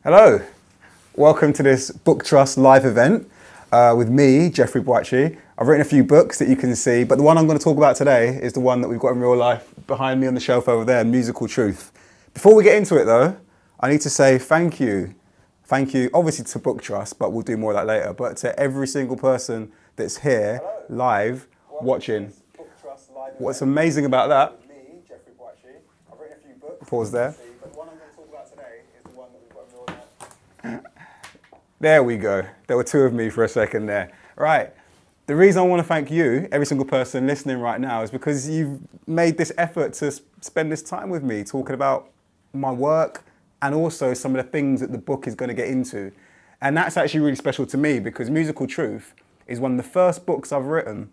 Hello, welcome to this BookTrust live event with me, Jeffrey Boakye. I've written a few books that you can see, but the one I'm going to talk about today is the one that we've got in real life behind me on the shelf over there, Musical Truth. Before we get into it though, I need to say thank you. Thank you, obviously to BookTrust, but we'll do more of that later, but to every single person that's here, live, watching. What's amazing about that, pause there. There we go. There were two of me for a second there. Right. The reason I want to thank you, every single person listening right now, is because you've made this effort to spend this time with me talking about my work and also some of the things that the book is going to get into. And that's actually really special to me because Musical Truth is one of the first books I've written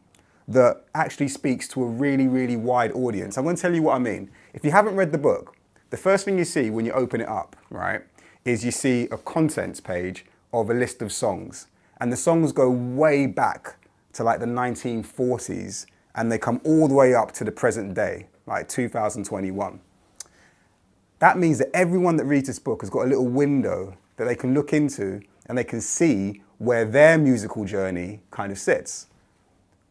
that actually speaks to a really, really wide audience. I'm going to tell you what I mean. If you haven't read the book, the first thing you see when you open it up, right, is you see a contents page of a list of songs. And the songs go way back to like the 1940s and they come all the way up to the present day, like 2021. That means that everyone that reads this book has got a little window that they can look into and they can see where their musical journey kind of sits.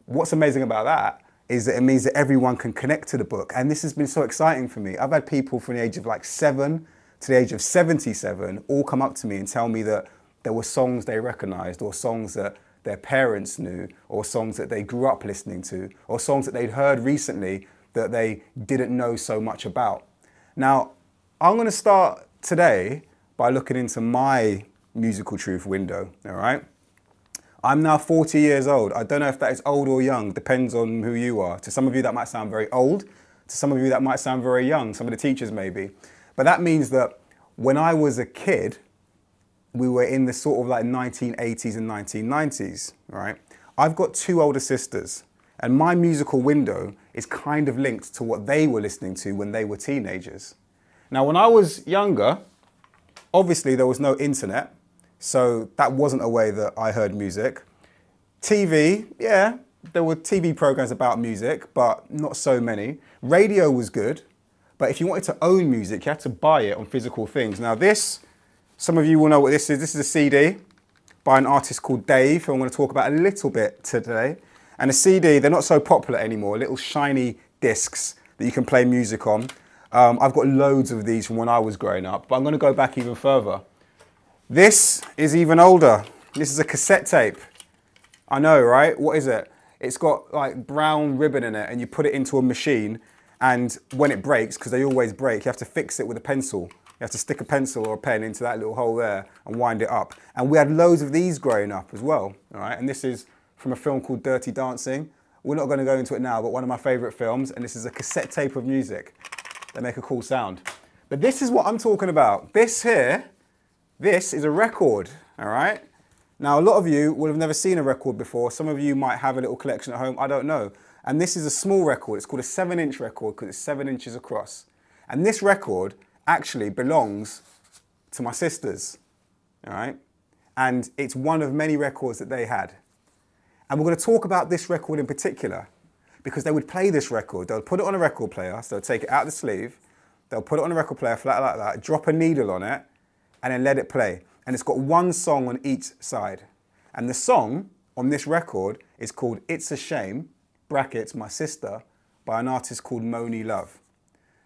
What's amazing about that is that it means that everyone can connect to the book. And this has been so exciting for me. I've had people from the age of like 7 to the age of 77 all come up to me and tell me that there were songs they recognized or songs that their parents knew or songs that they grew up listening to or songs that they'd heard recently that they didn't know so much about. Now, I'm going to start today by looking into my Musical Truth window, all right? I'm now 40 years old. I don't know if that is old or young, depends on who you are. To some of you that might sound very old, to some of you that might sound very young, some of the teachers maybe. But that means that when I was a kid, we were in the sort of like 1980s and 1990s, right? I've got two older sisters and my musical window is kind of linked to what they were listening to when they were teenagers. Now, when I was younger, obviously there was no internet, so that wasn't a way that I heard music. TV, yeah, there were TV programs about music, but not so many. Radio was good, but if you wanted to own music, you had to buy it on physical things. Now this, some of you will know what this is. This is a CD by an artist called Dave, who I'm going to talk about a little bit today. And a CD, they're not so popular anymore, little shiny discs that you can play music on. I've got loads of these from when I was growing up, but I'm going to go back even further. This is even older. This is a cassette tape. I know, right? What is it? It's got like brown ribbon in it and you put it into a machine and when it breaks, because they always break, you have to fix it with a pencil. You have to stick a pencil or a pen into that little hole there and wind it up. And we had loads of these growing up as well, all right? And this is from a film called Dirty Dancing. We're not going to go into it now, but one of my favorite films, and this is a cassette tape of music. They make a cool sound. But this is what I'm talking about. This here, this is a record, all right? Now, a lot of you will have never seen a record before. Some of you might have a little collection at home, I don't know. And this is a small record. It's called a 7-inch record because it's 7 inches across. And this record actually belongs to my sisters, all right? And it's one of many records that they had. And we're going to talk about this record in particular because they would play this record. They'll put it on a record player, so they'll take it out of the sleeve, they'll put it on a record player flat like that, drop a needle on it, and then let it play. And it's got one song on each side. And the song on this record is called It's a Shame, brackets, My Sister, by an artist called Moni Love.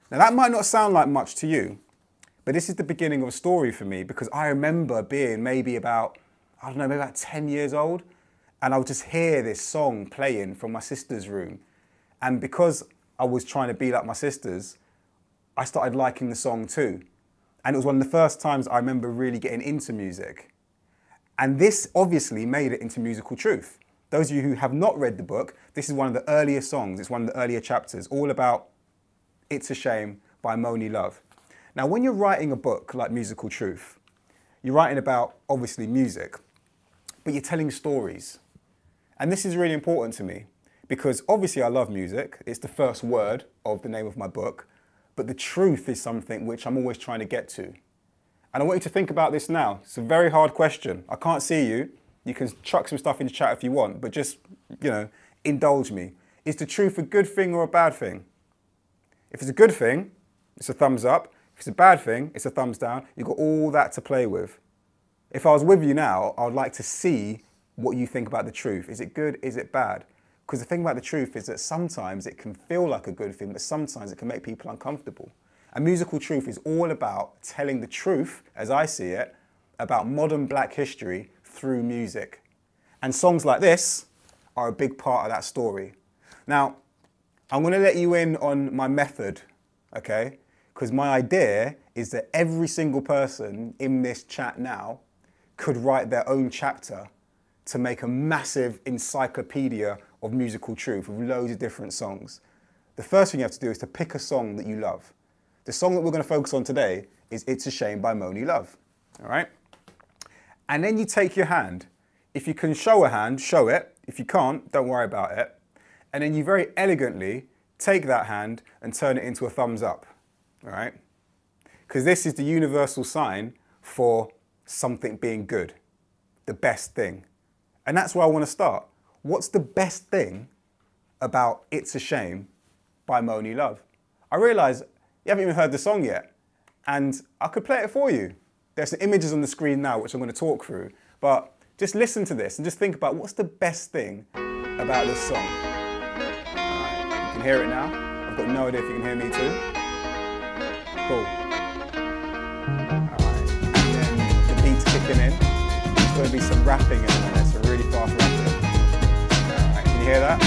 Now that might not sound like much to you, but this is the beginning of a story for me because I remember being maybe about, I don't know, maybe about 10 years old, and I would just hear this song playing from my sister's room. And because I was trying to be like my sisters, I started liking the song too. And it was one of the first times I remember really getting into music. And this obviously made it into Musical Truth. Those of you who have not read the book, this is one of the earlier songs. It's one of the earlier chapters, all about It's a Shame by Moni Love. Now, when you're writing a book like Musical Truth, you're writing about, obviously, music, but you're telling stories. And this is really important to me because obviously I love music. It's the first word of the name of my book, but the truth is something which I'm always trying to get to. And I want you to think about this now. It's a very hard question. I can't see you. You can chuck some stuff into chat if you want, but just, you know, indulge me. Is the truth a good thing or a bad thing? If it's a good thing, it's a thumbs up. If it's a bad thing, it's a thumbs down. You've got all that to play with. If I was with you now, I would like to see what you think about the truth. Is it good? Is it bad? Because the thing about the truth is that sometimes it can feel like a good thing, but sometimes it can make people uncomfortable. And musical truth is all about telling the truth, as I see it, about modern black history through music. And songs like this are a big part of that story. Now, I'm going to let you in on my method, okay? Because my idea is that every single person in this chat now could write their own chapter to make a massive encyclopedia of musical truth with loads of different songs. The first thing you have to do is to pick a song that you love. The song that we're going to focus on today is It's a Shame by Moni Love, all right? And then you take your hand. If you can show a hand, show it. If you can't, don't worry about it. And then you very elegantly take that hand and turn it into a thumbs up, all right? Because this is the universal sign for something being good, the best thing. And that's where I want to start. What's the best thing about It's a Shame by Moni Love? I realise you haven't even heard the song yet, and I could play it for you. There's some images on the screen now which I'm going to talk through, but just listen to this and just think about what's the best thing about this song. You can hear it now. I've got no idea if you can hear me too. Cool. Alright, and then the beat's kicking in. There's going to be some rapping in a minute, so really fast rapping. Alright, can you hear that?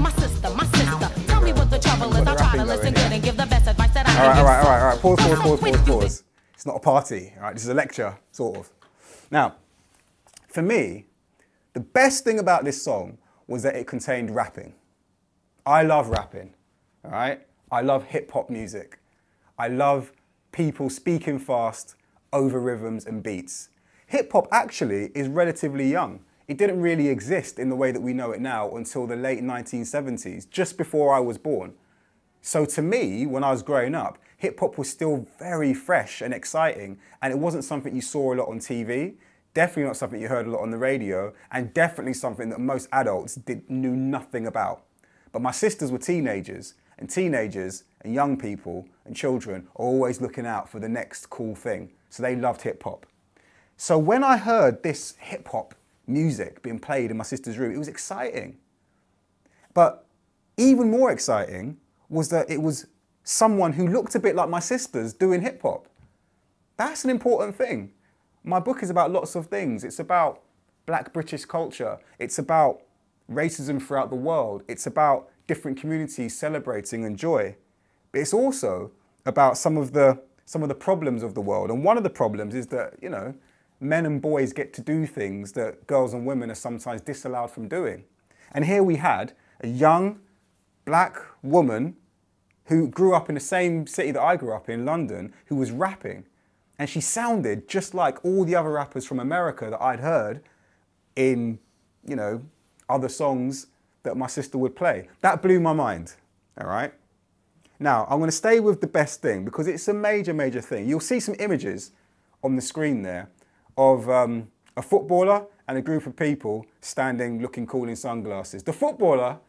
My sister, tell me what the trouble is. I'll try to listen good and give the best advice that I can give. All right. Pause. It's not a party, all right? This is a lecture, sort of. Now, for me, the best thing about this song was that it contained rapping. I love rapping, all right? I love hip hop music. I love people speaking fast over rhythms and beats. Hip hop actually is relatively young. It didn't really exist in the way that we know it now until the late 1970s, just before I was born. So to me, when I was growing up, hip hop was still very fresh and exciting, and it wasn't something you saw a lot on TV, definitely not something you heard a lot on the radio, and definitely something that most adults knew nothing about. But my sisters were teenagers and young people and children are always looking out for the next cool thing. So they loved hip hop. So when I heard this hip hop music being played in my sister's room, it was exciting. But even more exciting was that it was someone who looked a bit like my sisters doing hip hop. That's an important thing. My book is about lots of things. It's about Black British culture. It's about racism throughout the world. It's about different communities celebrating and joy. But it's also about some of the problems of the world. And one of the problems is that, you know, men and boys get to do things that girls and women are sometimes disallowed from doing. And here we had a young black woman who grew up in the same city that I grew up in, London, who was rapping. And she sounded just like all the other rappers from America that I'd heard in, you know, other songs that my sister would play. That blew my mind, all right? Now, I'm going to stay with the best thing because it's a major, major thing. You'll see some images on the screen there of a footballer and a group of people standing looking cool in sunglasses. The footballer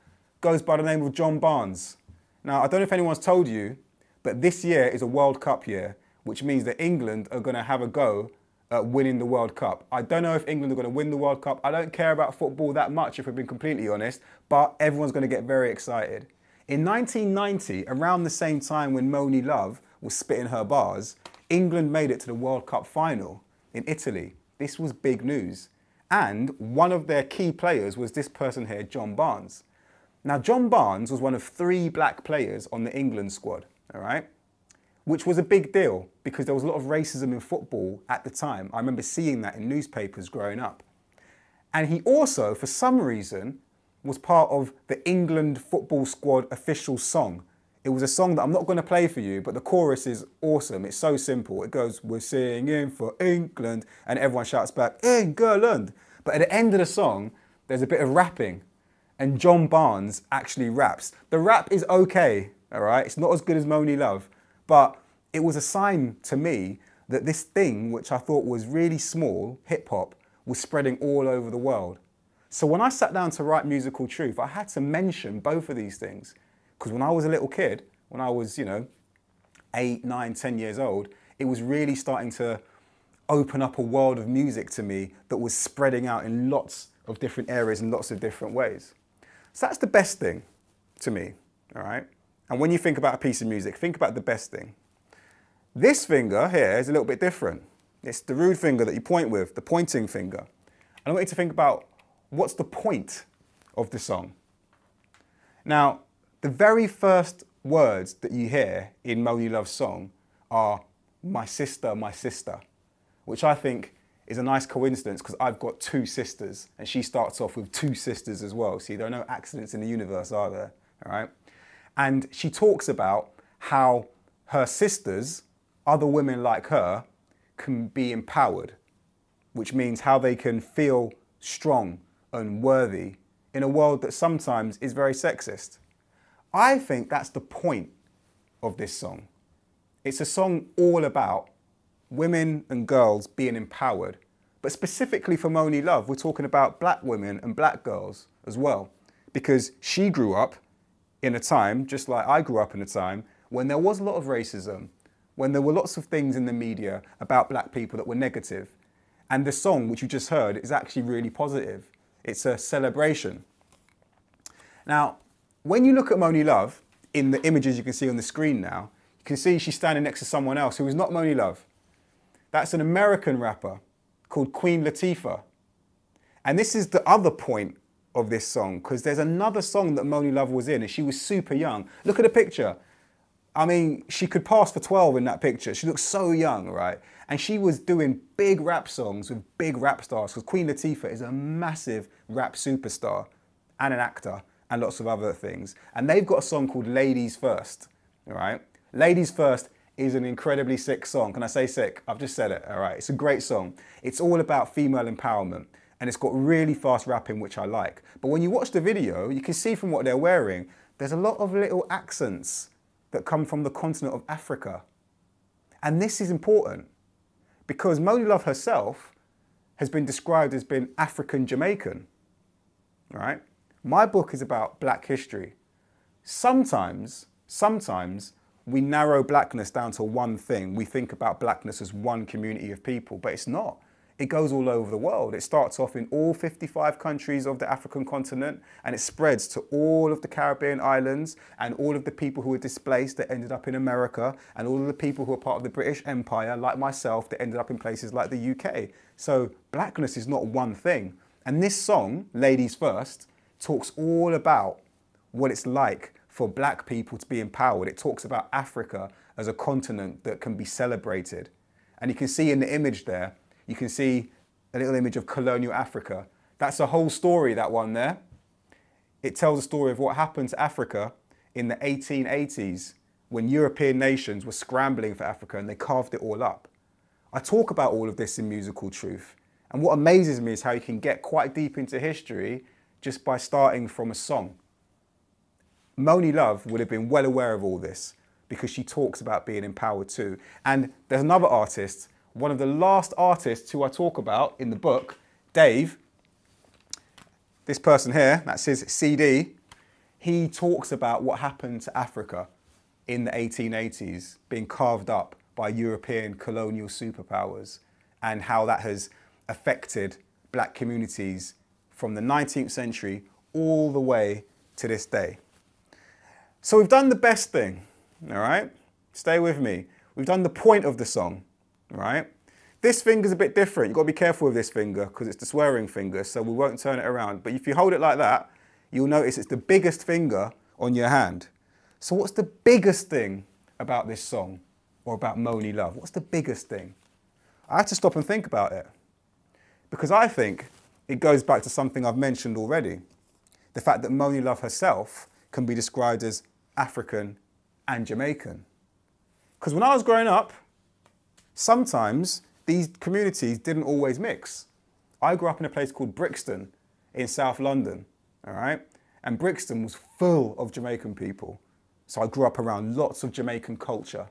goes by the name of John Barnes. Now, I don't know if anyone's told you, but this year is a World Cup year, which means that England are going to have a go at winning the World Cup. I don't know if England are going to win the World Cup. I don't care about football that much, if we've been completely honest, but everyone's going to get very excited. In 1990, around the same time when Moni Love was spitting her bars, England made it to the World Cup final in Italy. This was big news. And one of their key players was this person here, John Barnes. Now, John Barnes was one of 3 black players on the England squad, all right? Which was a big deal because there was a lot of racism in football at the time. I remember seeing that in newspapers growing up. And he also, for some reason, was part of the England football squad official song. It was a song that I'm not going to play for you, but the chorus is awesome. It's so simple. It goes, "We're singing for England," and everyone shouts back, "England." But at the end of the song, there's a bit of rapping, and John Barnes actually raps. The rap is okay, all right? It's not as good as Moni Love, but it was a sign to me that this thing, which I thought was really small, hip hop, was spreading all over the world. So when I sat down to write Musical Truth, I had to mention both of these things. Because when I was a little kid, when I was, you know, 8, 9, 10 years old, it was really starting to open up a world of music to me that was spreading out in lots of different areas in lots of different ways. So that's the best thing to me, all right? And when you think about a piece of music, think about the best thing. This finger here is a little bit different. It's the rude finger that you point with, the pointing finger. And I want you to think about what's the point of the song. Now, the very first words that you hear in Moni Love's song are my sister, which I think is a nice coincidence because I've got 2 sisters and she starts off with 2 sisters as well. See, there are no accidents in the universe, are there? All right. And she talks about how her sisters, other women like her, can be empowered, which means how they can feel strong and worthy in a world that sometimes is very sexist. I think that's the point of this song. It's a song all about women and girls being empowered, but specifically for Moni Love, we're talking about black women and black girls as well, because she grew up in a time, just like I grew up in a time, when there was a lot of racism, when there were lots of things in the media about black people that were negative. And the song, which you just heard, is actually really positive. It's a celebration. Now, when you look at Moni Love, in the images you can see on the screen now, you can see she's standing next to someone else who is not Moni Love. That's an American rapper called Queen Latifah. And this is the other point of this song, because there's another song that Moni Love was in and she was super young. Look at the picture. I mean, she could pass for 12 in that picture. She looks so young, right? And she was doing big rap songs with big rap stars, because Queen Latifah is a massive rap superstar and an actor and lots of other things. And they've got a song called Ladies First, all right? Ladies First is an incredibly sick song. Can I say sick? I've just said it, all right? It's a great song. It's all about female empowerment, and it's got really fast rapping, which I like. But when you watch the video, you can see from what they're wearing, there's a lot of little accents that come from the continent of Africa. And this is important because Moni Love herself has been described as being African Jamaican, all right? My book is about black history. Sometimes we narrow blackness down to one thing. We think about blackness as one community of people, but it's not. It goes all over the world. It starts off in all 55 countries of the African continent, and it spreads to all of the Caribbean islands and all of the people who were displaced that ended up in America, and all of the people who are part of the British Empire, like myself, that ended up in places like the UK. So blackness is not one thing. And this song, Ladies First, talks all about what it's like for black people to be empowered. It talks about Africa as a continent that can be celebrated. And you can see in the image there, you can see a little image of colonial Africa. That's a whole story, that one there. It tells a story of what happened to Africa in the 1880s when European nations were scrambling for Africa and they carved it all up. I talk about all of this in Musical Truth. And what amazes me is how you can get quite deep into history just by starting from a song. Moni Love would have been well aware of all this because she talks about being empowered too. And there's another artist, one of the last artists who I talk about in the book, Dave, this person here, that's his CD, he talks about what happened to Africa in the 1880s, being carved up by European colonial superpowers, and how that has affected black communities from the 19th century all the way to this day. So we've done the best thing, all right? Stay with me. We've done the point of the song, all right? This finger's a bit different. You've got to be careful with this finger because it's the swearing finger, so we won't turn it around. But if you hold it like that, you'll notice it's the biggest finger on your hand. So what's the biggest thing about this song or about Moni Love? What's the biggest thing? I had to stop and think about it because I think it goes back to something I've mentioned already. The fact that Moni Love herself can be described as African and Jamaican. Because when I was growing up, sometimes these communities didn't always mix. I grew up in a place called Brixton in South London, all right? And Brixton was full of Jamaican people. So I grew up around lots of Jamaican culture.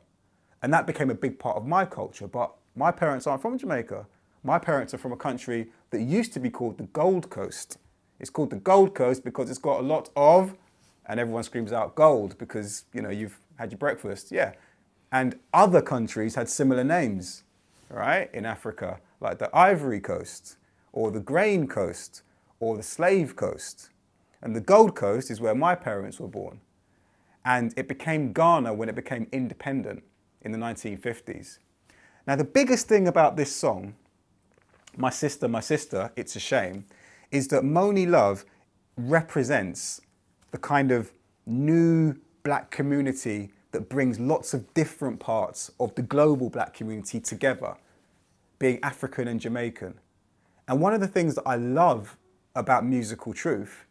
And that became a big part of my culture, but my parents aren't from Jamaica. My parents are from a country that used to be called the Gold Coast. It's called the Gold Coast because it's got a lot of, and everyone screams out gold because, you know, you've had your breakfast. Yeah, And other countries had similar names, right, in Africa, like the Ivory Coast, or the Grain Coast, or the Slave Coast. And the Gold Coast is where my parents were born. And it became Ghana when it became independent in the 1950s. Now, the biggest thing about this song, My Sister, It's a Shame, is that Moni Love represents the kind of new black community that brings lots of different parts of the global black community together, being African and Jamaican. And one of the things that I love about Musical Truth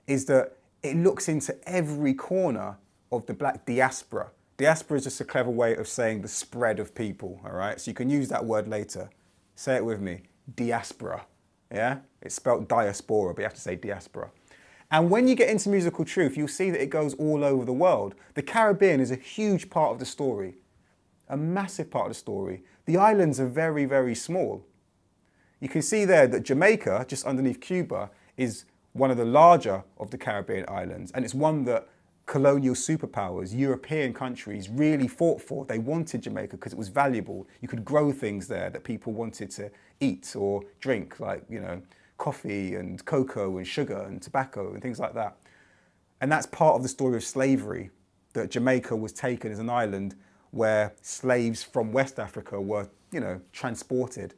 is that it looks into every corner of the black diaspora. Diaspora is just a clever way of saying the spread of people, all right? So you can use that word later. Say it with me, diaspora, yeah? It's spelled diaspora, but you have to say diaspora. And when you get into Musical Truth, you'll see that it goes all over the world. The Caribbean is a huge part of the story, a massive part of the story. The islands are very, very small. You can see there that Jamaica, just underneath Cuba, is one of the larger of the Caribbean islands, and it's one that colonial superpowers, European countries, really fought for. They wanted Jamaica because it was valuable. You could grow things there that people wanted to eat or drink, like, you know, coffee and cocoa and sugar and tobacco and things like that. And that's part of the story of slavery, that Jamaica was taken as an island where slaves from West Africa were, you know, transported.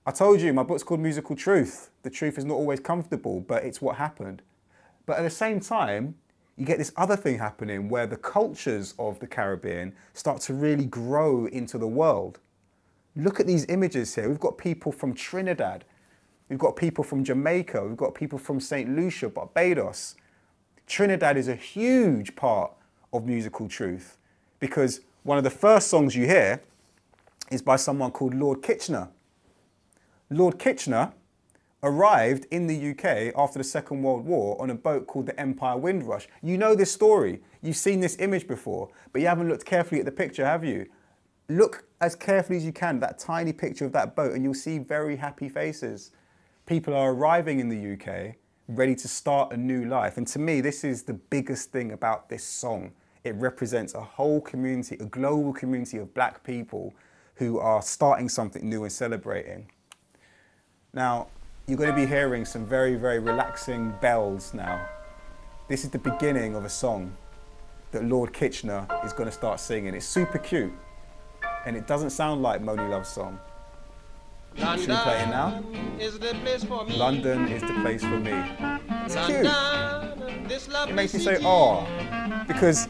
I told you, my book's called Musical Truth. The truth is not always comfortable, but it's what happened. But at the same time, you get this other thing happening where the cultures of the Caribbean start to really grow into the world. Look at these images here. We've got people from Trinidad. We've got people from Jamaica. We've got people from St. Lucia, Barbados. Trinidad is a huge part of Musical Truth because one of the first songs you hear is by someone called Lord Kitchener. Lord Kitchener arrived in the UK after the Second World War on a boat called the Empire Windrush. You know this story. You've seen this image before, but you haven't looked carefully at the picture, have you? Look as carefully as you can at that tiny picture of that boat and you'll see very happy faces. People are arriving in the UK, ready to start a new life. And to me, this is the biggest thing about this song. It represents a whole community, a global community of black people who are starting something new and celebrating. Now, you're going to be hearing some very, very relaxing bells now. This is the beginning of a song that Lord Kitchener is going to start singing. It's super cute, and it doesn't sound like Moni Love's song. Should we play it now? Is the place for me. London is the place for me. It's cute. It makes you say, oh, because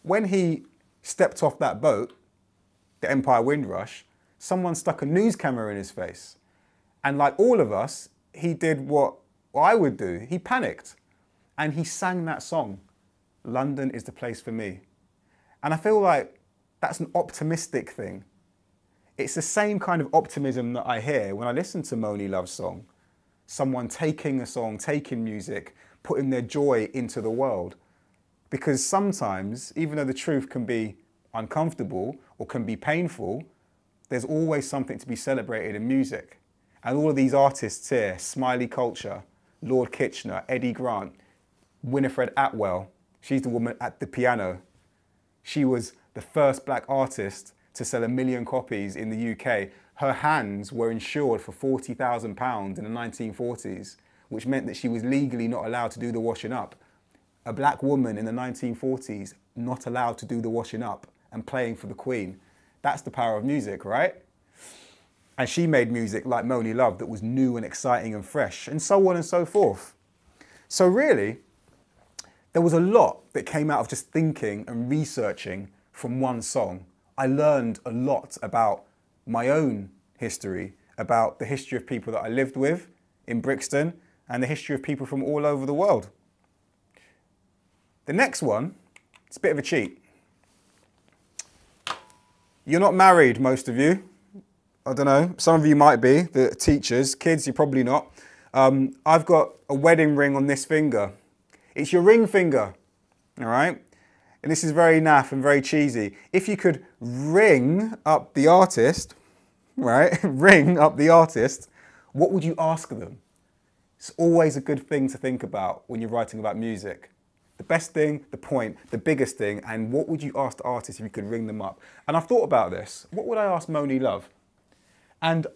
when he stepped off that boat, the Empire Windrush, someone stuck a news camera in his face. And like all of us, he did what I would do. He panicked and he sang that song, London is the place for me. And I feel like that's an optimistic thing. It's the same kind of optimism that I hear when I listen to Moni Love's song. Someone taking a song, taking music, putting their joy into the world. Because sometimes, even though the truth can be uncomfortable or can be painful, there's always something to be celebrated in music. And all of these artists here, Smiley Culture, Lord Kitchener, Eddie Grant, Winifred Atwell, she's the woman at the piano. She was the first black artist to sell 1 million copies in the UK. Her hands were insured for £40,000 in the 1940s, which meant that she was legally not allowed to do the washing up. A black woman in the 1940s, not allowed to do the washing up and playing for the Queen. That's the power of music, right? And she made music like Moni Love that was new and exciting and fresh, and so on and so forth. So really, there was a lot that came out of just thinking and researching from one song. I learned a lot about my own history, about the history of people that I lived with in Brixton, and the history of people from all over the world. The next one, it's a bit of a cheat. You're not married, most of you. I don't know, some of you might be, the teachers. Kids, you're probably not. I've got a wedding ring on this finger. It's your ring finger, all right? And this is very naff and very cheesy. If you could ring up the artist, right? Ring up the artist, what would you ask them? It's always a good thing to think about when you're writing about music. The best thing, the point, the biggest thing, and what would you ask the artist if you could ring them up? And I've thought about this. What would I ask Moni Love? And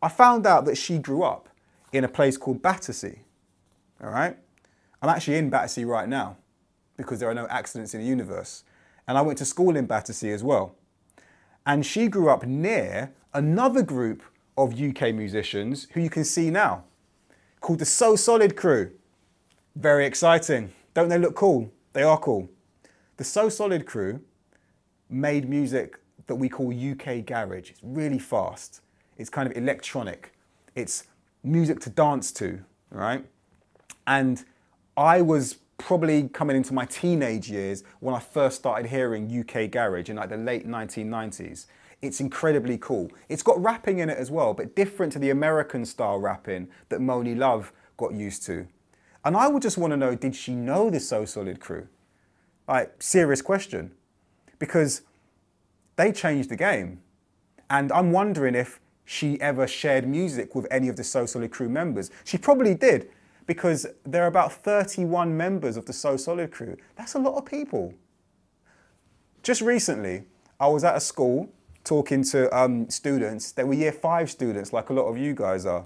I found out that she grew up in a place called Battersea, all right? I'm actually in Battersea right now because there are no accidents in the universe. And I went to school in Battersea as well. And she grew up near another group of UK musicians who you can see now, called the So Solid Crew. Very exciting. Don't they look cool? They are cool. The So Solid Crew made music that we call UK garage. It's really fast. It's kind of electronic. It's music to dance to, right? And I was probably coming into my teenage years when I first started hearing UK garage in like the late 1990s. It's incredibly cool. It's got rapping in it as well, but different to the American style rapping that Moni Love got used to. And I would just want to know, did she know the So Solid Crew? Like, serious question. Because they changed the game. And I'm wondering if she ever shared music with any of the So Solid Crew members. She probably did, because there are about 31 members of the So Solid Crew. That's a lot of people. Just recently, I was at a school talking to students. They were year 5 students, like a lot of you guys are.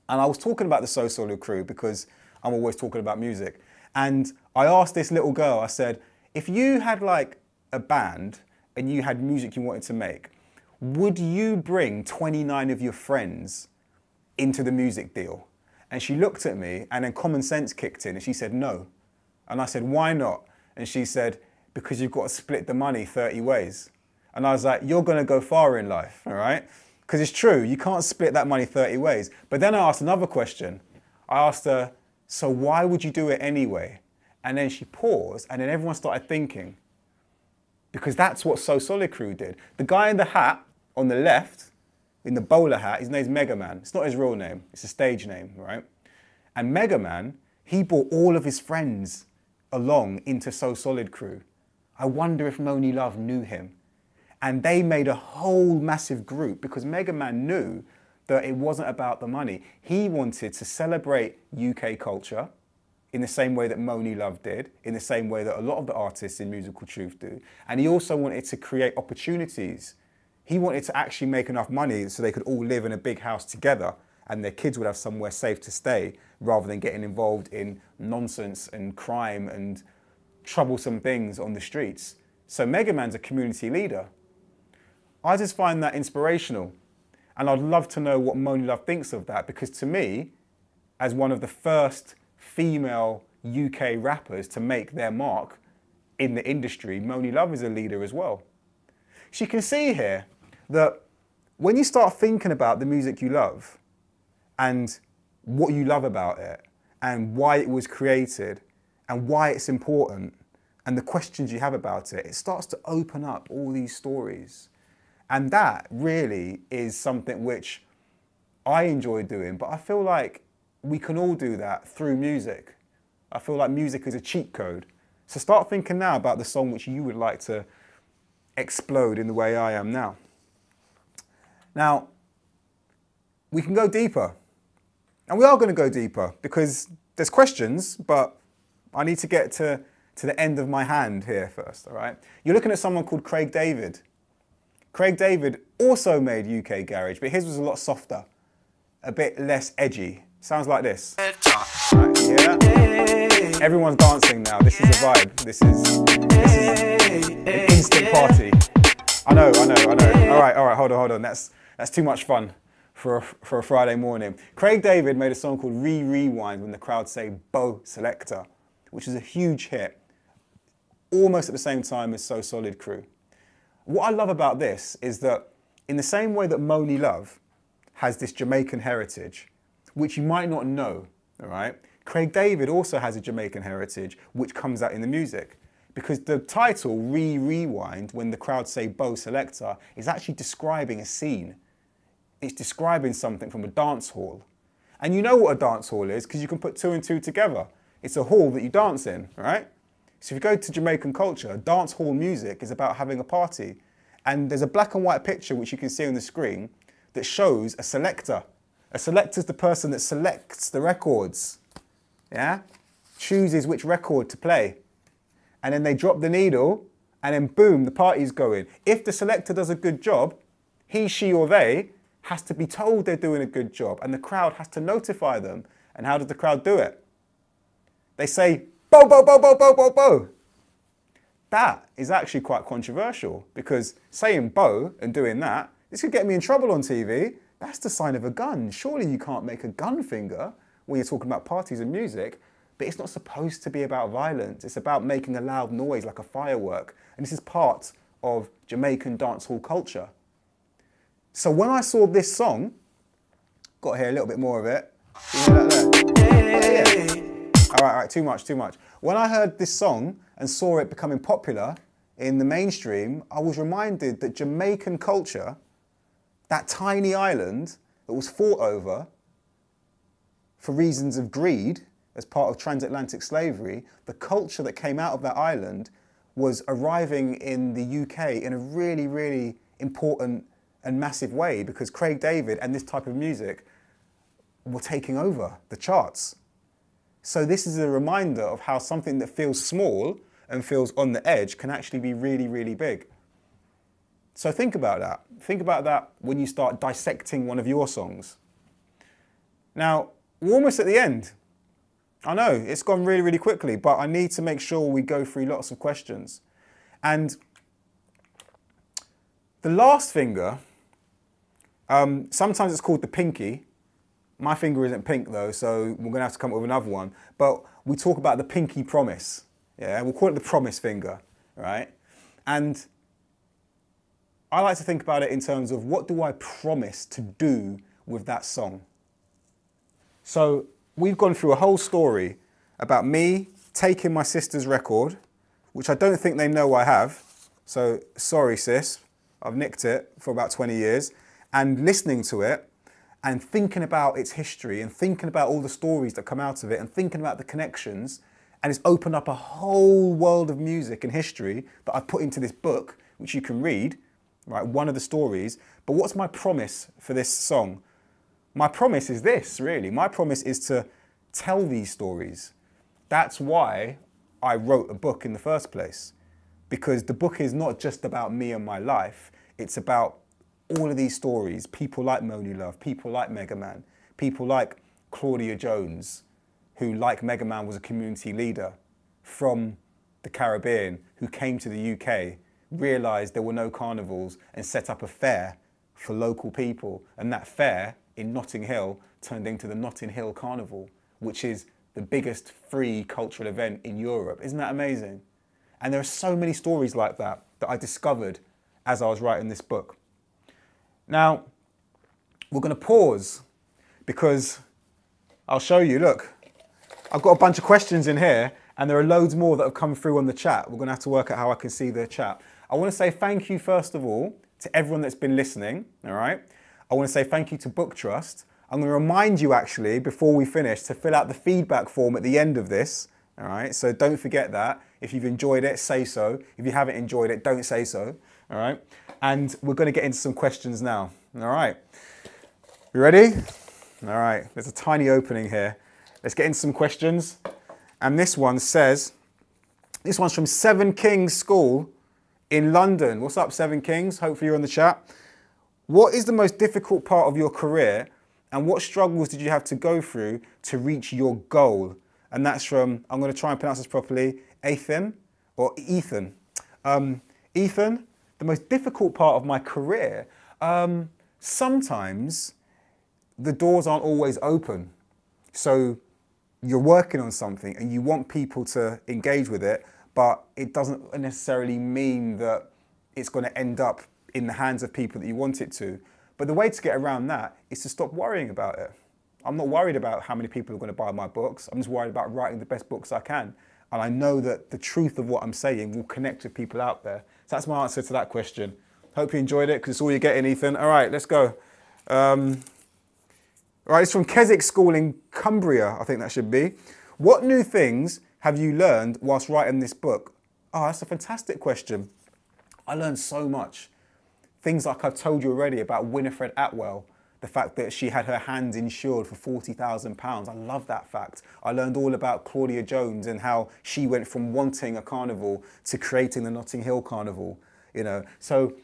And I was talking about the So Solid Crew because I'm always talking about music. And I asked this little girl, I said, if you had like a band and you had music you wanted to make, would you bring 29 of your friends into the music deal? And she looked at me and then common sense kicked in and she said no. And I said, why not? And she said, because you've got to split the money 30 ways. And I was like, you're gonna go far in life, all right? Because it's true, you can't split that money 30 ways. But then I asked another question. I asked her, so why would you do it anyway? And then she paused and then everyone started thinking, because that's what So Solid Crew did. The guy in the hat on the left, in the bowler hat, his name's Mega Man. It's not his real name, it's a stage name, right? And Mega Man, he brought all of his friends along into So Solid Crew. I wonder if Moni Love knew him. And they made a whole massive group because Mega Man knew that it wasn't about the money. He wanted to celebrate UK culture in the same way that Moni Love did, in the same way that a lot of the artists in Musical Truth do. And he also wanted to create opportunities. He wanted to actually make enough money so they could all live in a big house together and their kids would have somewhere safe to stay rather than getting involved in nonsense and crime and troublesome things on the streets. So Mega Man's a community leader. I just find that inspirational. And I'd love to know what Moni Love thinks of that, because to me, as one of the first female UK rappers to make their mark in the industry, Moni Love is a leader as well. So you can see here that when you start thinking about the music you love and what you love about it and why it was created and why it's important and the questions you have about it, it starts to open up all these stories. And that really is something which I enjoy doing, but I feel like we can all do that through music. I feel like music is a cheat code. So start thinking now about the song which you would like to explode in the way I am now. Now, we can go deeper. And we are going to go deeper because there's questions, but I need to get to the end of my hand here first, all right? You're looking at someone called Craig David. Craig David also made UK garage, but his was a lot softer, a bit less edgy. Sounds like this. Right, yeah? Everyone's dancing now. This is a vibe. This is an instant party. I know. All right, hold on. That's too much fun for a Friday morning. Craig David made a song called Rewind when the crowd say Bo Selector, which is a huge hit, almost at the same time as So Solid Crew. What I love about this is that in the same way that Moni Love has this Jamaican heritage, which you might not know, all right? Craig David also has a Jamaican heritage, which comes out in the music. Because the title, Rewind, when the crowd say Bo Selector, is actually describing a scene. It's describing something from a dance hall. And you know what a dance hall is, because you can put 2 and 2 together. It's a hall that you dance in, right? So if you go to Jamaican culture, dance hall music is about having a party. And there's a black and white picture, which you can see on the screen, that shows a selector. A selector is the person that selects the records, yeah? chooses which record to play. And then they drop the needle, and then boom, the party's going. If the selector does a good job, he, she, or they has to be told they're doing a good job, and the crowd has to notify them. And how does the crowd do it? They say, bo, bo, bo, bo, bo, bo, bo. That is actually quite controversial, because saying bo and doing that, this could get me in trouble on TV. That's the sign of a gun. Surely you can't make a gun finger when you're talking about parties and music, but it's not supposed to be about violence. It's about making a loud noise like a firework. And this is part of Jamaican dancehall culture. So when I saw this song, got to hear a little bit more of it. You hear that there? Yeah. All right, too much. When I heard this song and saw it becoming popular in the mainstream, I was reminded that Jamaican culture, that tiny island that was fought over for reasons of greed as part of transatlantic slavery, the culture that came out of that island was arriving in the UK in a really, really important and massive way, because Craig David and this type of music were taking over the charts. So this is a reminder of how something that feels small and feels on the edge can actually be really, really big. So think about that. Think about that when you start dissecting one of your songs. Now, we're almost at the end. I know, it's gone really, really quickly, but I need to make sure we go through lots of questions. And the last finger, sometimes it's called the pinky. My finger isn't pink though, so we're gonna have to come up with another one. But we talk about the pinky promise. Yeah, we'll call it the promise finger, right? And I like to think about it in terms of, what do I promise to do with that song? So we've gone through a whole story about me taking my sister's record, which I don't think they know I have. So sorry, sis, I've nicked it for about 20 years, and listening to it and thinking about its history and thinking about all the stories that come out of it and thinking about the connections. And it's opened up a whole world of music and history that I've put into this book, which you can read, right? One of the stories. But what's my promise for this song? My promise is this, really. My promise is to tell these stories. That's why I wrote a book in the first place, because the book is not just about me and my life. It's about all of these stories, people like Moni Love, people like Mega Man, people like Claudia Jones, who, like Mega Man, was a community leader from the Caribbean, who came to the UK, realised there were no carnivals and set up a fair for local people. And that fair in Notting Hill turned into the Notting Hill Carnival, which is the biggest free cultural event in Europe. Isn't that amazing? And there are so many stories like that that I discovered as I was writing this book. Now, we're going to pause because I'll show you, look, I've got a bunch of questions in here and there are loads more that have come through on the chat. We're going to have to work out how I can see the chat. I want to say thank you, first of all, to everyone that's been listening, all right? I want to say thank you to BookTrust. I'm going to remind you, actually, before we finish, to fill out the feedback form at the end of this, all right? So don't forget that. If you've enjoyed it, say so. If you haven't enjoyed it, don't say so, all right? And we're going to get into some questions now, all right? You ready? All right, there's a tiny opening here. Let's get into some questions. And this one says, this one's from Seven Kings School in London. What's up, Seven Kings? Hopefully you're on the chat. What is the most difficult part of your career, and what struggles did you have to go through to reach your goal? And that's from, I'm going to try and pronounce this properly, Ethan, or Ethan. Ethan, the most difficult part of my career, sometimes the doors aren't always open. So you're working on something and you want people to engage with it, but it doesn't necessarily mean that it's going to end up in the hands of people that you want it to. But the way to get around that is to stop worrying about it. I'm not worried about how many people are going to buy my books. I'm just worried about writing the best books I can. And I know that the truth of what I'm saying will connect with people out there. So that's my answer to that question. Hope you enjoyed it, because it's all you're getting, Ethan. All right, let's go. All right, it's from Keswick School in Cumbria, I think that should be. What new things have you learned whilst writing this book? Oh, that's a fantastic question. I learned so much. Things like I've told you already about Winifred Atwell, the The fact that she had her hands insured for £40,000. I love that fact. I learned all about Claudia Jones and how she went from wanting a carnival to creating the Notting Hill Carnival, you know. So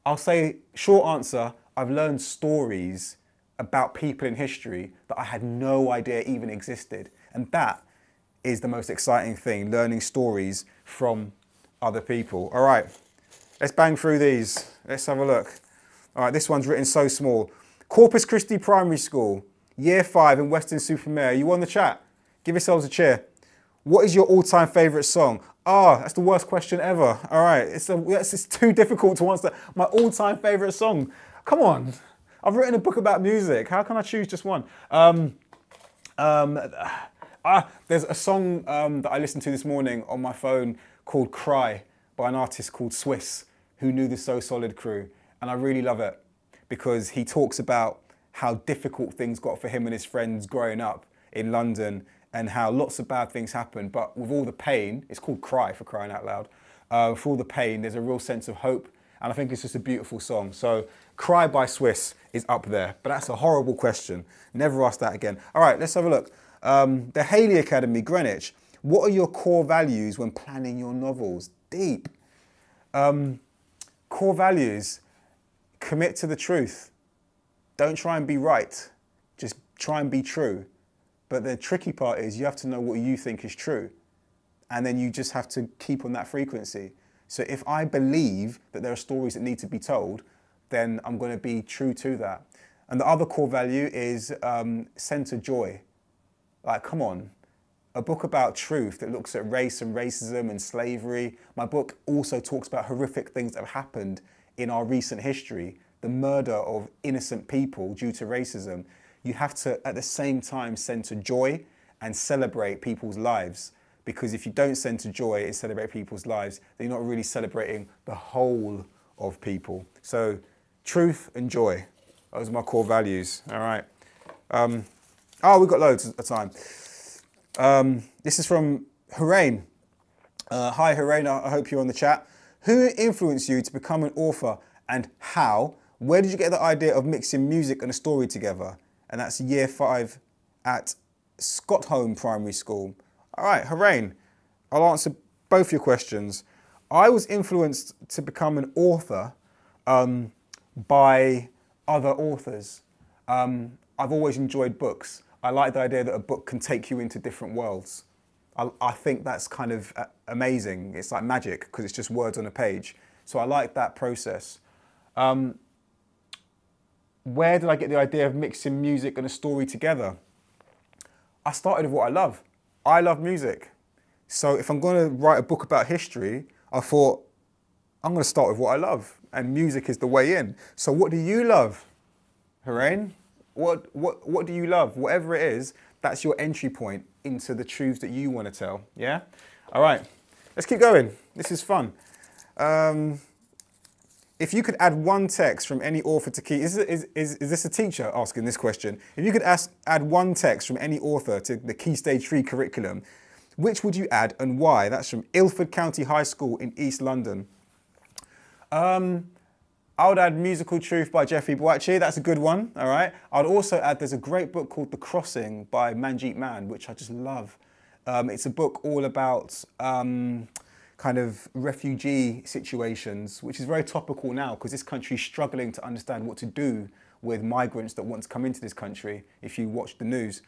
I'll say, short answer, I've learned stories about people in history that I had no idea even existed. And that is the most exciting thing, learning stories from other people. All right, let's bang through these. Let's have a look. All right, this one's written so small. Corpus Christi Primary School, Year 5 in Weston-super-Mare. You on the chat? Give yourselves a cheer. What is your all-time favourite song? That's the worst question ever. All right, it's too difficult to answer. My all-time favourite song. Come on. I've written a book about music. How can I choose just one? There's a song that I listened to this morning on my phone called Cry by an artist called Swiss, who knew the So Solid crew. And I really love it because he talks about how difficult things got for him and his friends growing up in London and how lots of bad things happened. But with all the pain, it's called Cry for crying out loud. For all the pain, there's a real sense of hope. And I think it's just a beautiful song. So Cry by Swiss is up there. But that's a horrible question. Never ask that again. All right, let's have a look. The Haley Academy, Greenwich. What are your core values when planning your novels? Deep. Core values. Commit to the truth. Don't try and be right. Just try and be true. But the tricky part is you have to know what you think is true. And then you just have to keep on that frequency. So if I believe that there are stories that need to be told, then I'm going to be true to that. And the other core value is center joy. Like, come on. A book about truth that looks at race and racism and slavery. My book also talks about horrific things that have happened in our recent history, the murder of innocent people due to racism. You have to, at the same time, center joy and celebrate people's lives. Because if you don't center joy and celebrate people's lives, then you're not really celebrating the whole of people. So, truth and joy. Those are my core values. All right. We've got loads of time. This is from Harain. Hi, Harain. I hope you're on the chat. Who influenced you to become an author and how? Where did you get the idea of mixing music and a story together? And that's Year 5 at Scotholm Primary School. All right, Harain, I'll answer both your questions. I was influenced to become an author by other authors. I've always enjoyed books. I like the idea that a book can take you into different worlds. I think that's kind of amazing. It's like magic because it's just words on a page. So I like that process. Where did I get the idea of mixing music and a story together? I started with what I love. I love music. So if I'm going to write a book about history, I thought, I'm going to start with what I love. And music is the way in. So what do you love, Harain? What do you love? Whatever it is, that's your entry point into the truths that you want to tell, yeah? All right, let's keep going. This is fun. If you could add one text from any author to key, is this a teacher asking this question? If you could add one text from any author to the Key Stage 3 curriculum, which would you add and why? That's from Ilford County High School in East London. I would add Musical Truth by Geoffrey Boakye. That's a good one, all right? I'd also add, there's a great book called The Crossing by Manjeet Mann, which I just love. It's a book all about kind of refugee situations, which is very topical now because this country is struggling to understand what to do with migrants that want to come into this country, if you watch the news.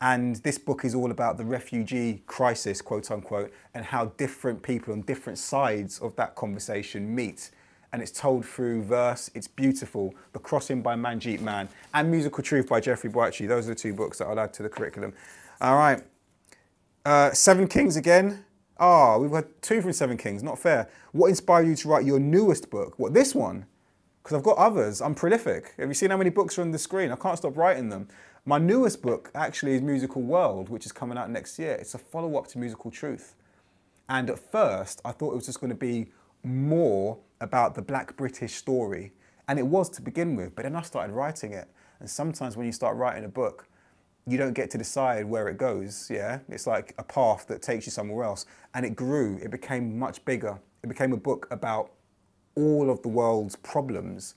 And this book is all about the refugee crisis, quote unquote, and how different people on different sides of that conversation meet. And it's told through verse. It's beautiful. The Crossing by Manjeet Mann and Musical Truth by Geoffrey Boakye. Those are the two books that I'll add to the curriculum. All right. Seven Kings again. We've had two from Seven Kings. Not fair. What inspired you to write your newest book? What, this one? Because I've got others. I'm prolific. Have you seen how many books are on the screen? I can't stop writing them. My newest book actually is Musical World, which is coming out next year. It's a follow-up to Musical Truth. And at first, I thought it was just going to be more about the Black British story. And it was to begin with, but then I started writing it. And sometimes when you start writing a book, you don't get to decide where it goes, yeah? It's like a path that takes you somewhere else. And it grew, it became much bigger. It became a book about all of the world's problems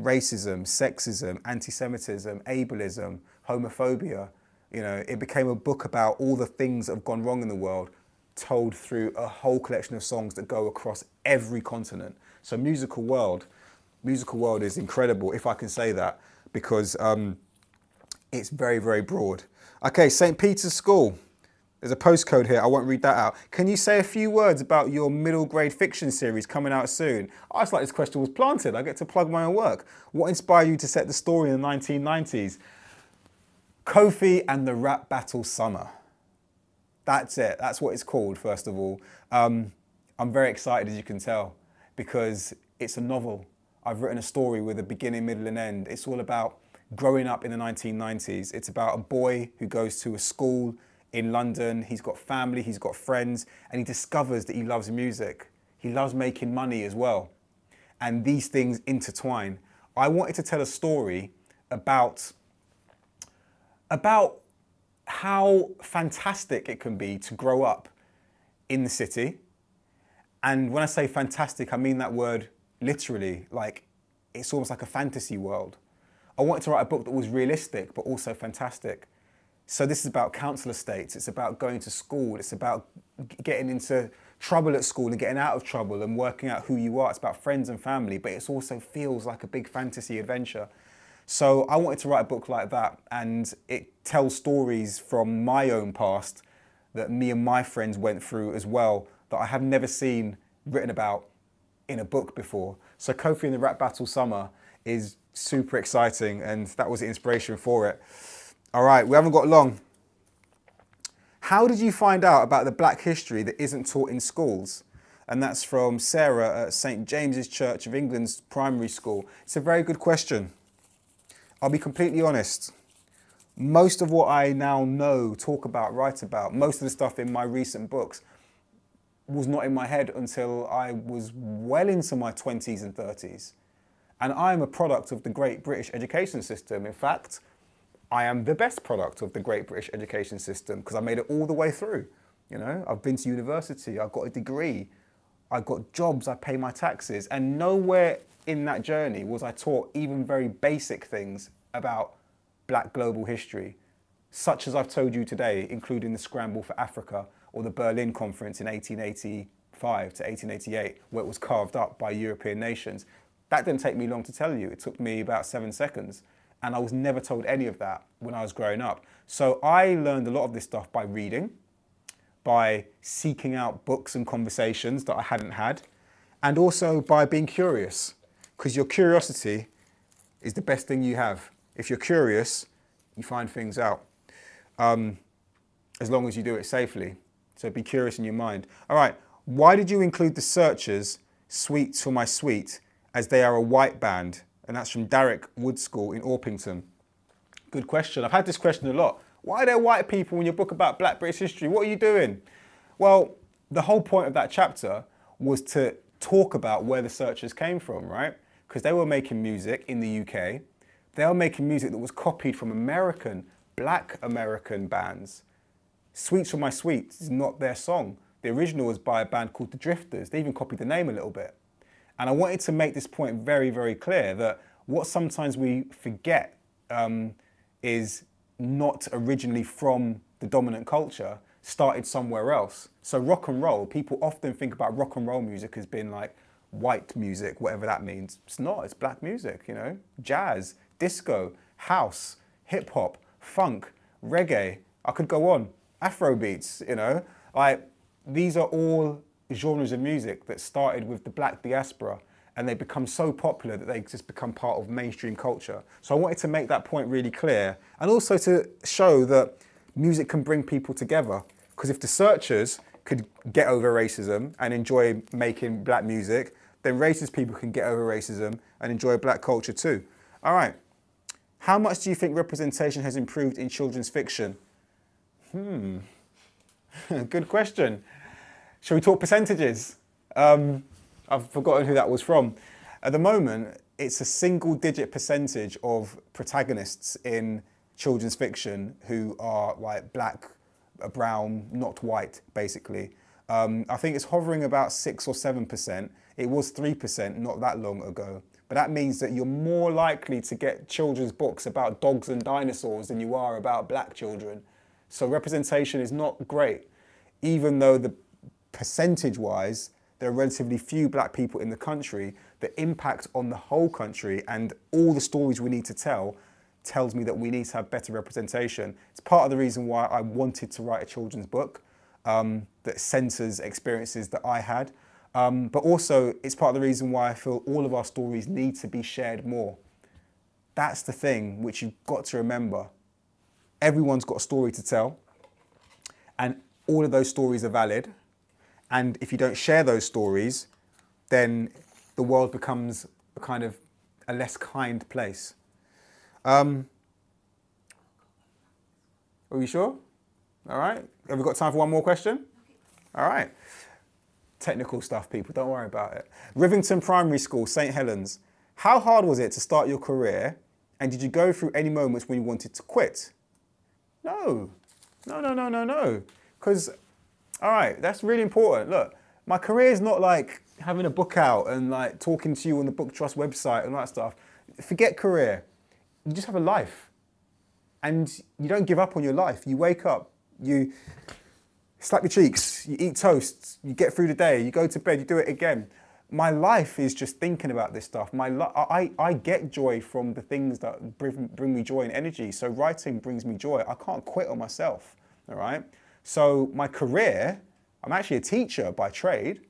racism, sexism, anti-Semitism, ableism, homophobia. You know, it became a book about all the things that have gone wrong in the world, told through a whole collection of songs that go across every continent. So Musical World is incredible, if I can say that, because it's very, very broad. Okay, St. Peter's School. There's a postcode here, I won't read that out. Can you say a few words about your middle grade fiction series coming out soon? I just like this question was planted. I get to plug my own work. What inspired you to set the story in the 1990s? Kofi and the Rap Battle Summer. That's it. That's what it's called, first of all. I'm very excited, as you can tell, because it's a novel. I've written a story with a beginning, middle, and end. It's all about growing up in the 1990s. It's about a boy who goes to a school in London. He's got family, he's got friends, and he discovers that he loves music. He loves making money as well. And these things intertwine. I wanted to tell a story about how fantastic it can be to grow up in the city. And when I say fantastic, I mean that word literally. Like, it's almost like a fantasy world. I wanted to write a book that was realistic, but also fantastic. So this is about council estates. It's about going to school. It's about getting into trouble at school and getting out of trouble and working out who you are. It's about friends and family, but it also feels like a big fantasy adventure. So I wanted to write a book like that, and it tells stories from my own past that me and my friends went through as well, that I have never seen written about in a book before. So Kofi and the Rap Battle Summer is super exciting, and that was the inspiration for it. All right, we haven't got long. How did you find out about the black history that isn't taught in schools? And that's from Sarah at St. James's Church of England's primary school. It's a very good question. I'll be completely honest. Most of what I now know, talk about, write about, most of the stuff in my recent books was not in my head until I was well into my 20s and 30s. And I'm a product of the great British education system. In fact, I am the best product of the great British education system because I made it all the way through. You know, I've been to university, I've got a degree, I've got jobs, I pay my taxes, and nowhere in that journey was I taught even very basic things about black global history, such as I've told you today, including the Scramble for Africa or the Berlin Conference in 1885 to 1888, where it was carved up by European nations. That didn't take me long to tell you. It took me about 7 seconds. And I was never told any of that when I was growing up. So I learned a lot of this stuff by reading, by seeking out books and conversations that I hadn't had, and also by being curious, because your curiosity is the best thing you have. If you're curious, you find things out, as long as you do it safely. So be curious in your mind. All right, why did you include the Searchers' Sweets for My Sweet, as they are a white band? And that's from Darrick Wood School in Orpington. Good question. I've had this question a lot. Why are there white people in your book about black British history? What are you doing? Well, the whole point of that chapter was to talk about where the Searchers came from, right? Because they were making music in the UK. They were making music that was copied from black American bands. Sweets for My Sweet is not their song. The original was by a band called The Drifters. They even copied the name a little bit. And I wanted to make this point very, very clear that what sometimes we forget is not originally from the dominant culture, started somewhere else. So rock and roll, people often think about rock and roll music as being like white music, whatever that means. It's not, it's black music, you know? Jazz, disco, house, hip hop, funk, reggae, I could go on. Afro beats, you know? Like, these are all genres of music that started with the black diaspora, and they become so popular that they just become part of mainstream culture. So I wanted to make that point really clear, and also to show that music can bring people together. Because if the Searchers could get over racism and enjoy making black music, then racist people can get over racism and enjoy black culture too. All right. How much do you think representation has improved in children's fiction? Good question. Shall we talk percentages? I've forgotten who that was from. At the moment, it's a single-digit percentage of protagonists in children's fiction who are like black, brown, not white, basically. I think it's hovering about 6 or 7%. It was 3% not that long ago. but that means that you're more likely to get children's books about dogs and dinosaurs than you are about black children. So representation is not great, even though the percentage-wise, there are relatively few black people in the country. The impact on the whole country and all the stories we need to tell tells me that we need to have better representation. It's part of the reason why I wanted to write a children's book that centers experiences that I had. But also, it's part of the reason why I feel all of our stories need to be shared more. That's the thing which you've got to remember. Everyone's got a story to tell, and all of those stories are valid. And if you don't share those stories, then the world becomes a kind of a less kind place. Are we sure? All right. Have we got time for one more question? All right. Technical stuff, people, don't worry about it. Rivington Primary School, St. Helens. How hard was it to start your career? And did you go through any moments when you wanted to quit? No. Because, all right, that's really important. Look, my career is not like having a book out and like talking to you on the BookTrust website and all that stuff. Forget career. You just have a life. And you don't give up on your life. You wake up, you slap your cheeks, you eat toast, you get through the day, you go to bed, you do it again. My life is just thinking about this stuff. I get joy from the things that bring me joy and energy. So writing brings me joy. I can't quit on myself, all right? So my career, I'm actually a teacher by trade,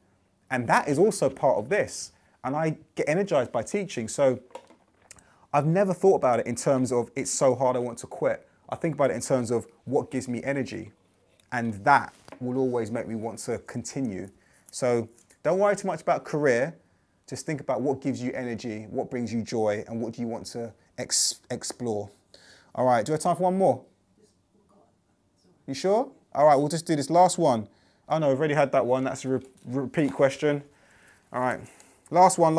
and that is also part of this. And I get energized by teaching. So I've never thought about it in terms of it's so hard I want to quit. I think about it in terms of what gives me energy. And that will always make me want to continue. So don't worry too much about career. Just think about what gives you energy, what brings you joy, and what do you want to explore. All right, do you have time for one more? You sure? All right, we'll just do this last one. Oh no, we've already had that one. That's a repeat question. All right, last one.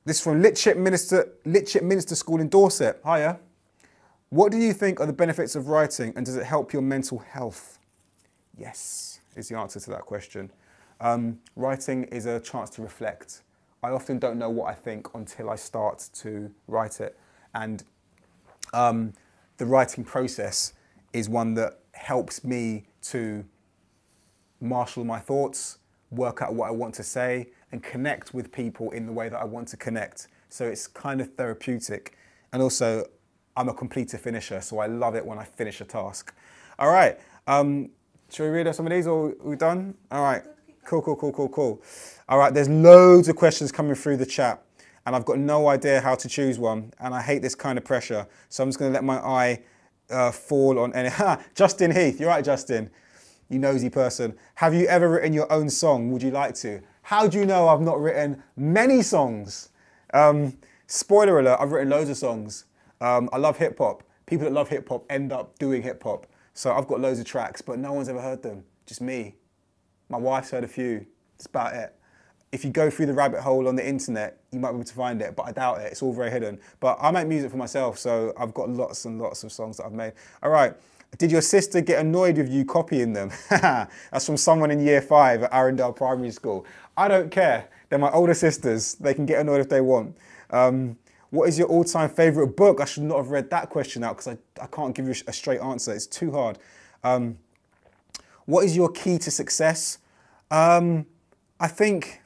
This is from Litchip Minster School in Dorset. Hiya. What do you think are the benefits of writing, and does it help your mental health? Yes, is the answer to that question. Writing is a chance to reflect. I often don't know what I think until I start to write it. And the writing process is one that helps me to marshal my thoughts, work out what I want to say, and connect with people in the way that I want to connect. So it's kind of therapeutic. And also, I'm a completer finisher, so I love it when I finish a task. All right, shall we read out some of these, or are we done? All right, cool. All right, there's loads of questions coming through the chat, and I've got no idea how to choose one, and I hate this kind of pressure, so I'm just gonna let my eye fall on any. Justin Heath, you're right, Justin, you nosy person. Have you ever written your own song? Would you like to? How do you know I've not written many songs? Spoiler alert, I've written loads of songs. I love hip hop. People that love hip hop end up doing hip hop. So I've got loads of tracks, but no one's ever heard them, just me. My wife's heard a few, that's about it. If you go through the rabbit hole on the internet, you might be able to find it, but I doubt it, it's all very hidden. But I make music for myself, so I've got lots and lots of songs that I've made. All right, did your sister get annoyed with you copying them? That's from someone in year 5 at Arundel Primary School. I don't care, they're my older sisters, they can get annoyed if they want. What is your all-time favourite book? I should not have read that question out because I can't give you a straight answer. It's too hard. What is your key to success? I think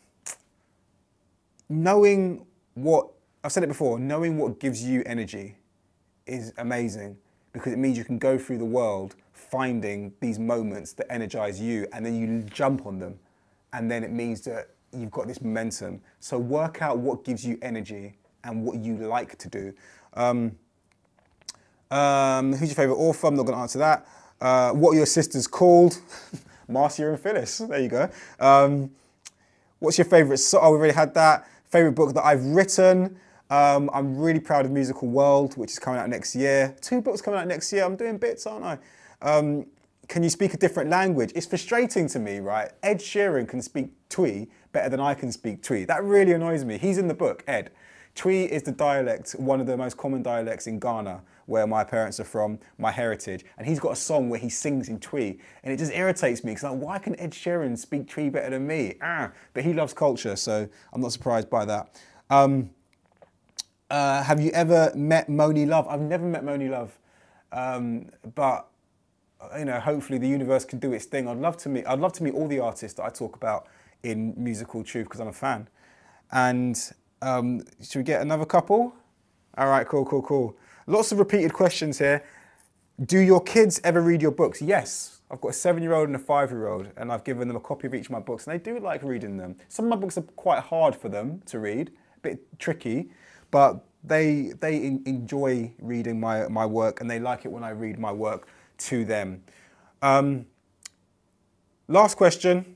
knowing what, I've said it before, knowing what gives you energy is amazing because it means you can go through the world finding these moments that energize you and then you jump on them. And then it means that you've got this momentum. So work out what gives you energy and what you like to do. Who's your favourite author? I'm not going to answer that. What are your sisters called? Marcia and Phyllis. There you go. What's your favourite song? Oh, we already had that. Favourite book that I've written. I'm really proud of Musical World, which is coming out next year. 2 books coming out next year. I'm doing bits, aren't I? Can you speak a different language? It's frustrating to me, right? Ed Sheeran can speak Twi better than I can speak Twi. That really annoys me. He's in the book, Ed. Twi is the dialect, one of the most common dialects in Ghana, where my parents are from, my heritage. And he's got a song where he sings in Twi, and it just irritates me because like, why can Ed Sheeran speak Twi better than me? But he loves culture, so I'm not surprised by that. Have you ever met Moni Love? I've never met Moni Love, but you know, hopefully the universe can do its thing. I'd love to meet all the artists that I talk about in Musical Truth because I'm a fan. And should we get another couple? All right, cool. Lots of repeated questions here. Do your kids ever read your books? Yes. I've got a 7-year-old and a 5-year-old, and I've given them a copy of each of my books, and they do like reading them. Some of my books are quite hard for them to read, a bit tricky, but they enjoy reading my work, and they like it when I read my work to them. Last question.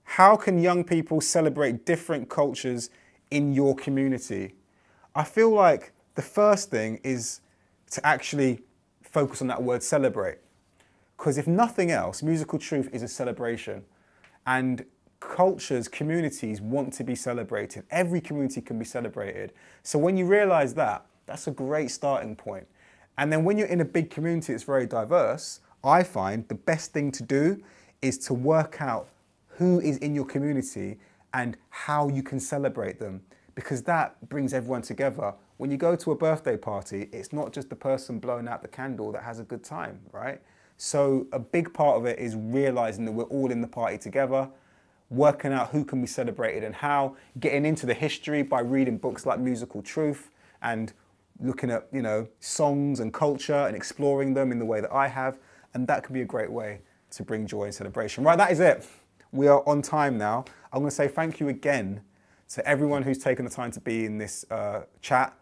How can young people celebrate different cultures in your community? I feel like the first thing is to actually focus on that word celebrate. Because if nothing else, Musical Truth is a celebration. And cultures, communities want to be celebrated. Every community can be celebrated. So when you realize that, that's a great starting point. And then when you're in a big community that's very diverse, I find the best thing to do is to work out who is in your community and how you can celebrate them, because that brings everyone together. When you go to a birthday party, it's not just the person blowing out the candle that has a good time, right? So a big part of it is realizing that we're all in the party together, working out who can be celebrated and how, getting into the history by reading books like Musical Truth and looking at, you know, songs and culture and exploring them in the way that I have. And that can be a great way to bring joy and celebration. Right, that is it. We are on time now. I'm going to say thank you again to everyone who's taken the time to be in this chat.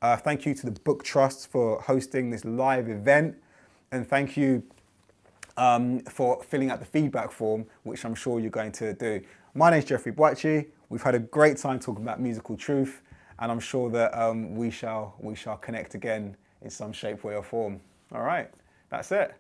Thank you to the BookTrust for hosting this live event. And thank you for filling out the feedback form, which I'm sure you're going to do. My name's Jeffrey Boakye. We've had a great time talking about Musical Truth, and I'm sure that we shall connect again in some shape, way, or form. All right, that's it.